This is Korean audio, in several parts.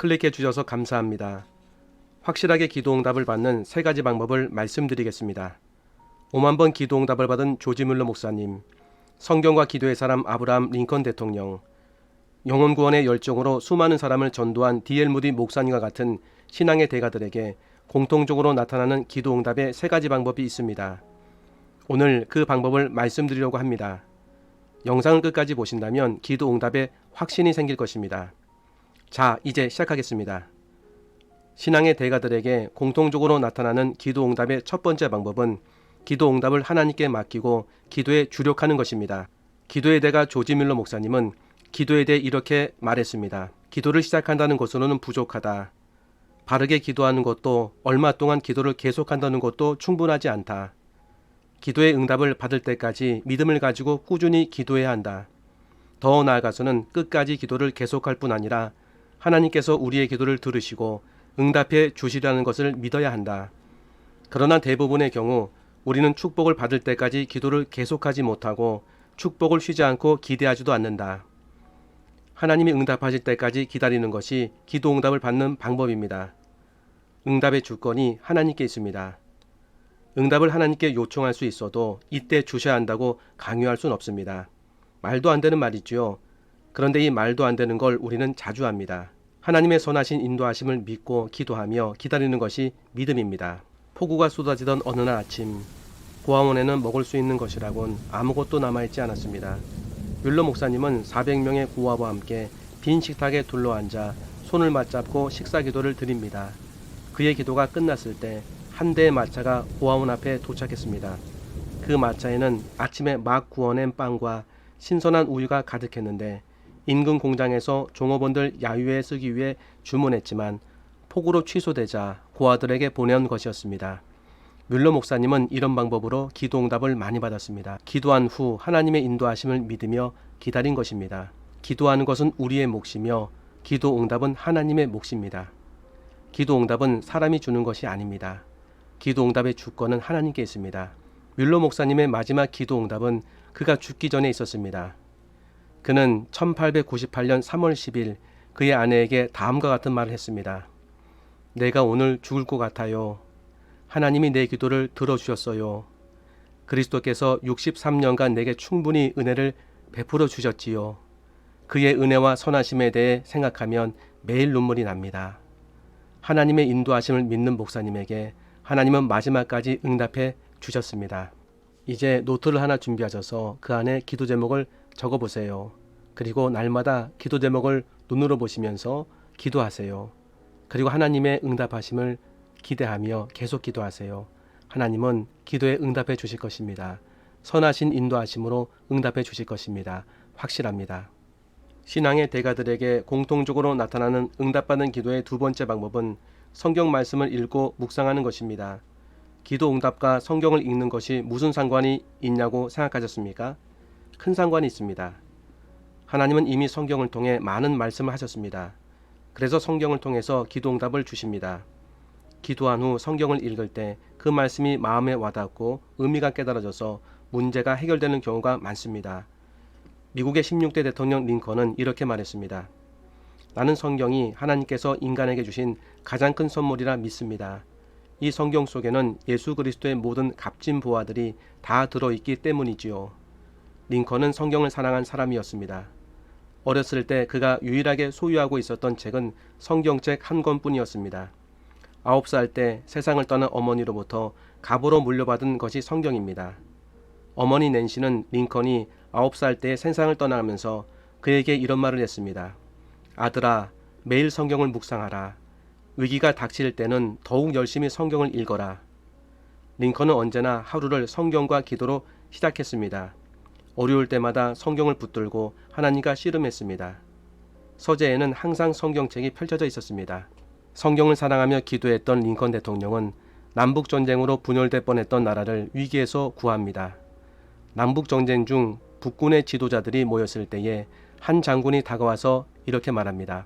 클릭해 주셔서 감사합니다. 확실하게 기도응답을 받는 3가지 방법을 말씀드리겠습니다. 5만 번 기도응답을 받은 조지 뮬러 목사님, 성경과 기도의 사람 아브라함 링컨 대통령, 영혼구원의 열정으로 수많은 사람을 전도한 D.L. 무디 목사님과 같은 신앙의 대가들에게 공통적으로 나타나는 기도응답의 3가지 방법이 있습니다. 오늘 그 방법을 말씀드리려고 합니다. 영상을 끝까지 보신다면 기도응답에 확신이 생길 것입니다. 자, 이제 시작하겠습니다. 신앙의 대가들에게 공통적으로 나타나는 기도응답의 첫 번째 방법은 기도응답을 하나님께 맡기고 기도에 주력하는 것입니다. 기도의 대가 조지 뮬러 목사님은 기도에 대해 이렇게 말했습니다. 기도를 시작한다는 것으로는 부족하다. 바르게 기도하는 것도 얼마 동안 기도를 계속한다는 것도 충분하지 않다. 기도의 응답을 받을 때까지 믿음을 가지고 꾸준히 기도해야 한다. 더 나아가서는 끝까지 기도를 계속할 뿐 아니라 하나님께서 우리의 기도를 들으시고 응답해 주시라는 것을 믿어야 한다. 그러나 대부분의 경우 우리는 축복을 받을 때까지 기도를 계속하지 못하고 축복을 쉬지 않고 기대하지도 않는다. 하나님이 응답하실 때까지 기다리는 것이 기도 응답을 받는 방법입니다. 응답의 주권이 하나님께 있습니다. 응답을 하나님께 요청할 수 있어도 이때 주셔야 한다고 강요할 수는 없습니다. 말도 안 되는 말이지요. 그런데 이 말도 안 되는 걸 우리는 자주 합니다. 하나님의 선하신 인도하심을 믿고 기도하며 기다리는 것이 믿음입니다. 폭우가 쏟아지던 어느 날 아침, 고아원에는 먹을 수 있는 것이라곤 아무것도 남아있지 않았습니다. 뮬러 목사님은 400명의 고아와 함께 빈 식탁에 둘러앉아 손을 맞잡고 식사 기도를 드립니다. 그의 기도가 끝났을 때 한 대의 마차가 고아원 앞에 도착했습니다. 그 마차에는 아침에 막 구워낸 빵과 신선한 우유가 가득했는데 인근 공장에서 종업원들 야유에 쓰기 위해 주문했지만 폭우로 취소되자 고아들에게 보내온 것이었습니다. 뮬러 목사님은 이런 방법으로 기도응답을 많이 받았습니다. 기도한 후 하나님의 인도하심을 믿으며 기다린 것입니다. 기도하는 것은 우리의 몫이며 기도응답은 하나님의 몫입니다. 기도응답은 사람이 주는 것이 아닙니다. 기도응답의 주권은 하나님께 있습니다. 뮬러 목사님의 마지막 기도응답은 그가 죽기 전에 있었습니다. 그는 1898년 3월 10일 그의 아내에게 다음과 같은 말을 했습니다. 내가 오늘 죽을 것 같아요. 하나님이 내 기도를 들어주셨어요. 그리스도께서 63년간 내게 충분히 은혜를 베풀어 주셨지요. 그의 은혜와 선하심에 대해 생각하면 매일 눈물이 납니다. 하나님의 인도하심을 믿는 목사님에게 하나님은 마지막까지 응답해 주셨습니다. 이제 노트를 하나 준비하셔서 그 안에 기도 제목을 적어보세요. 그리고 날마다 기도 제목을 눈으로 보시면서 기도하세요. 그리고 하나님의 응답하심을 기대하며 계속 기도하세요. 하나님은 기도에 응답해 주실 것입니다. 선하신 인도하심으로 응답해 주실 것입니다. 확실합니다. 신앙의 대가들에게 공통적으로 나타나는 응답받는 기도의 두 번째 방법은 성경 말씀을 읽고 묵상하는 것입니다. 기도 응답과 성경을 읽는 것이 무슨 상관이 있냐고 생각하셨습니까? 큰 상관이 있습니다. 하나님은 이미 성경을 통해 많은 말씀을 하셨습니다. 그래서 성경을 통해서 기도 응답을 주십니다. 기도한 후 성경을 읽을 때 그 말씀이 마음에 와닿고 의미가 깨달아져서 문제가 해결되는 경우가 많습니다. 미국의 16대 대통령 링컨은 이렇게 말했습니다. 나는 성경이 하나님께서 인간에게 주신 가장 큰 선물이라 믿습니다. 이 성경 속에는 예수 그리스도의 모든 값진 보화들이 다 들어있기 때문이지요. 링컨은 성경을 사랑한 사람이었습니다. 어렸을 때 그가 유일하게 소유하고 있었던 책은 성경책 한 권뿐이었습니다. 9살 때 세상을 떠난 어머니로부터 갑으로 물려받은 것이 성경입니다. 어머니 낸시는 링컨이 9살 때 세상을 떠나면서 그에게 이런 말을 했습니다. 아들아, 매일 성경을 묵상하라. 위기가 닥칠 때는 더욱 열심히 성경을 읽어라. 링컨은 언제나 하루를 성경과 기도로 시작했습니다. 어려울 때마다 성경을 붙들고 하나님과 씨름했습니다. 서재에는 항상 성경책이 펼쳐져 있었습니다. 성경을 사랑하며 기도했던 링컨 대통령은 남북전쟁으로 분열될 뻔했던 나라를 위기에서 구합니다. 남북전쟁 중 북군의 지도자들이 모였을 때에 한 장군이 다가와서 이렇게 말합니다.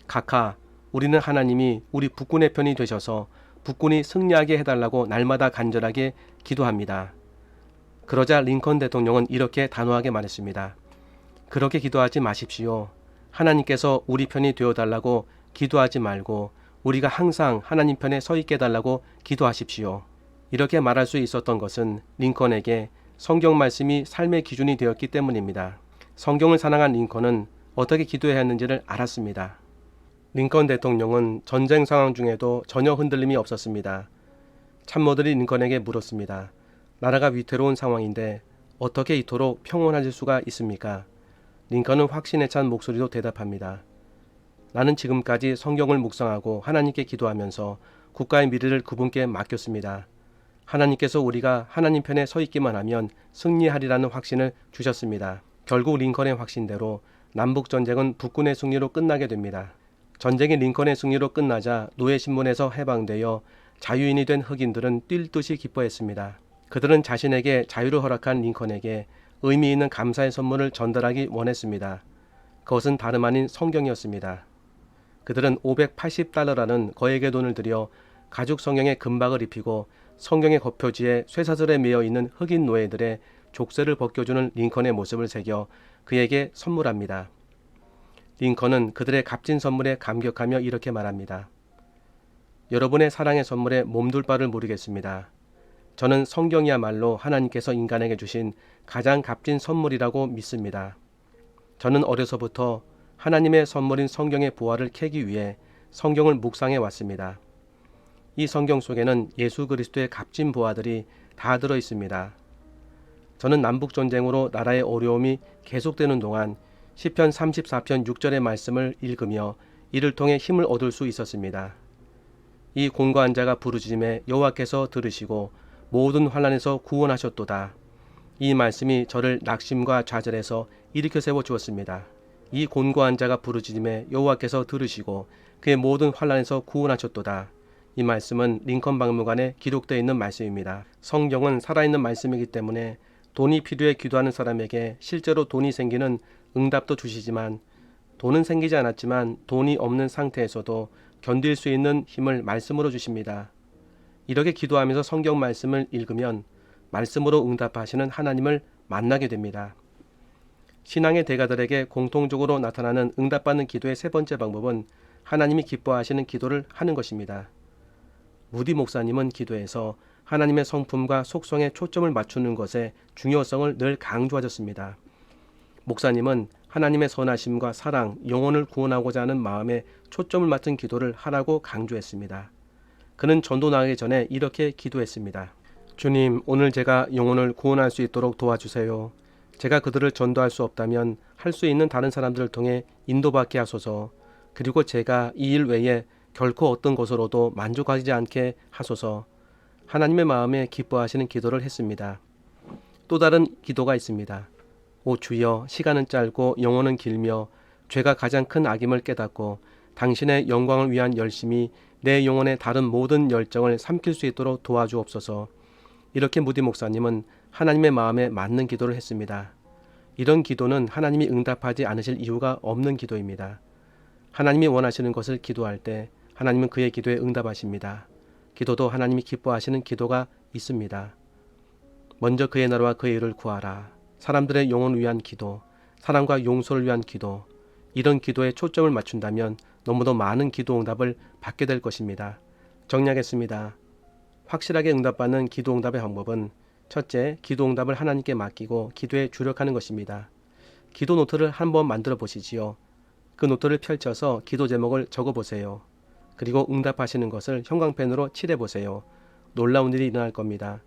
각하, 우리는 하나님이 우리 북군의 편이 되셔서 북군이 승리하게 해달라고 날마다 간절하게 기도합니다. 그러자 링컨 대통령은 이렇게 단호하게 말했습니다. 그렇게 기도하지 마십시오. 하나님께서 우리 편이 되어달라고 기도하지 말고 우리가 항상 하나님 편에 서 있게 해달라고 기도하십시오. 이렇게 말할 수 있었던 것은 링컨에게 성경 말씀이 삶의 기준이 되었기 때문입니다. 성경을 사랑한 링컨은 어떻게 기도해야 했는지를 알았습니다. 링컨 대통령은 전쟁 상황 중에도 전혀 흔들림이 없었습니다. 참모들이 링컨에게 물었습니다. 나라가 위태로운 상황인데 어떻게 이토록 평온해질 수가 있습니까? 링컨은 확신에 찬 목소리로 대답합니다. 나는 지금까지 성경을 묵상하고 하나님께 기도하면서 국가의 미래를 그분께 맡겼습니다. 하나님께서 우리가 하나님 편에 서 있기만 하면 승리하리라는 확신을 주셨습니다. 결국 링컨의 확신대로 남북전쟁은 북군의 승리로 끝나게 됩니다. 전쟁이 링컨의 승리로 끝나자 노예신문에서 해방되어 자유인이 된 흑인들은 뛸 듯이 기뻐했습니다. 그들은 자신에게 자유를 허락한 링컨에게 의미 있는 감사의 선물을 전달하기 원했습니다. 그것은 다름 아닌 성경이었습니다. 그들은 $580라는 거액의 돈을 들여 가죽 성경에 금박을 입히고 성경의 겉표지에 쇠사슬에 매여 있는 흑인 노예들의 족쇄를 벗겨주는 링컨의 모습을 새겨 그에게 선물합니다. 링컨은 그들의 값진 선물에 감격하며 이렇게 말합니다. 여러분의 사랑의 선물에 몸둘 바를 모르겠습니다. 저는 성경이야말로 하나님께서 인간에게 주신 가장 값진 선물이라고 믿습니다. 저는 어려서부터 하나님의 선물인 성경의 보화를 캐기 위해 성경을 묵상해 왔습니다. 이 성경 속에는 예수 그리스도의 값진 보화들이 다 들어 있습니다. 저는 남북전쟁으로 나라의 어려움이 계속되는 동안 시편 34편 6절의 말씀을 읽으며 이를 통해 힘을 얻을 수 있었습니다. 이 곤고한 자가 부르짖음에 여호와께서 들으시고 모든 환난에서 구원하셨도다. 이 말씀이 저를 낙심과 좌절에서 일으켜 세워 주었습니다. 이 곤고한 자가 부르짖음에 여호와께서 들으시고 그의 모든 환난에서 구원하셨도다. 이 말씀은 링컨 박물관에 기록되어 있는 말씀입니다. 성경은 살아있는 말씀이기 때문에 돈이 필요해 기도하는 사람에게 실제로 돈이 생기는 응답도 주시지만 돈은 생기지 않았지만 돈이 없는 상태에서도 견딜 수 있는 힘을 말씀으로 주십니다. 이렇게 기도하면서 성경 말씀을 읽으면 말씀으로 응답하시는 하나님을 만나게 됩니다. 신앙의 대가들에게 공통적으로 나타나는 응답받는 기도의 세 번째 방법은 하나님이 기뻐하시는 기도를 하는 것입니다. 무디 목사님은 기도에서 하나님의 성품과 속성에 초점을 맞추는 것의 중요성을 늘 강조하셨습니다. 목사님은 하나님의 선하심과 사랑, 영혼을 구원하고자 하는 마음에 초점을 맞춘 기도를 하라고 강조했습니다. 그는 전도 나가기 전에 이렇게 기도했습니다. 주님, 오늘 제가 영혼을 구원할 수 있도록 도와주세요. 제가 그들을 전도할 수 없다면 할 수 있는 다른 사람들을 통해 인도받게 하소서. 그리고 제가 이 일 외에 결코 어떤 것으로도 만족하지 않게 하소서. 하나님의 마음에 기뻐하시는 기도를 했습니다. 또 다른 기도가 있습니다. 오 주여, 시간은 짧고 영혼은 길며 죄가 가장 큰 악임을 깨닫고 당신의 영광을 위한 열심이 내 영혼의 다른 모든 열정을 삼킬 수 있도록 도와주옵소서. 이렇게 무디 목사님은 하나님의 마음에 맞는 기도를 했습니다. 이런 기도는 하나님이 응답하지 않으실 이유가 없는 기도입니다. 하나님이 원하시는 것을 기도할 때 하나님은 그의 기도에 응답하십니다. 기도도 하나님이 기뻐하시는 기도가 있습니다. 먼저 그의 나라와 그의 일을 구하라. 사람들의 영혼을 위한 기도, 사랑과 용서를 위한 기도, 이런 기도에 초점을 맞춘다면 너무도 많은 기도 응답을 받게 될 것입니다. 정리하겠습니다. 확실하게 응답받는 기도 응답의 방법은 첫째, 기도 응답을 하나님께 맡기고 기도에 주력하는 것입니다. 기도 노트를 한번 만들어 보시지요. 그 노트를 펼쳐서 기도 제목을 적어 보세요. 그리고 응답하시는 것을 형광펜으로 칠해 보세요. 놀라운 일이 일어날 겁니다.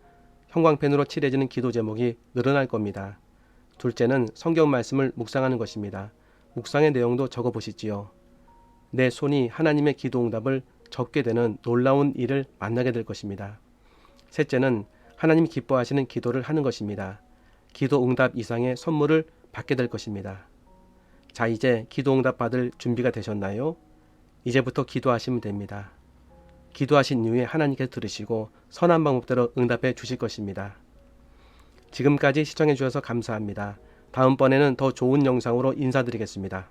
형광펜으로 칠해지는 기도 제목이 늘어날 겁니다. 둘째는 성경 말씀을 묵상하는 것입니다. 묵상의 내용도 적어 보시지요. 내 손이 하나님의 기도 응답을 적게 되는 놀라운 일을 만나게 될 것입니다. 셋째는 하나님이 기뻐하시는 기도를 하는 것입니다. 기도 응답 이상의 선물을 받게 될 것입니다. 자, 이제 기도 응답 받을 준비가 되셨나요? 이제부터 기도하시면 됩니다. 기도하신 이후에 하나님께서 들으시고 선한 방법대로 응답해 주실 것입니다. 지금까지 시청해 주셔서 감사합니다. 다음번에는 더 좋은 영상으로 인사드리겠습니다.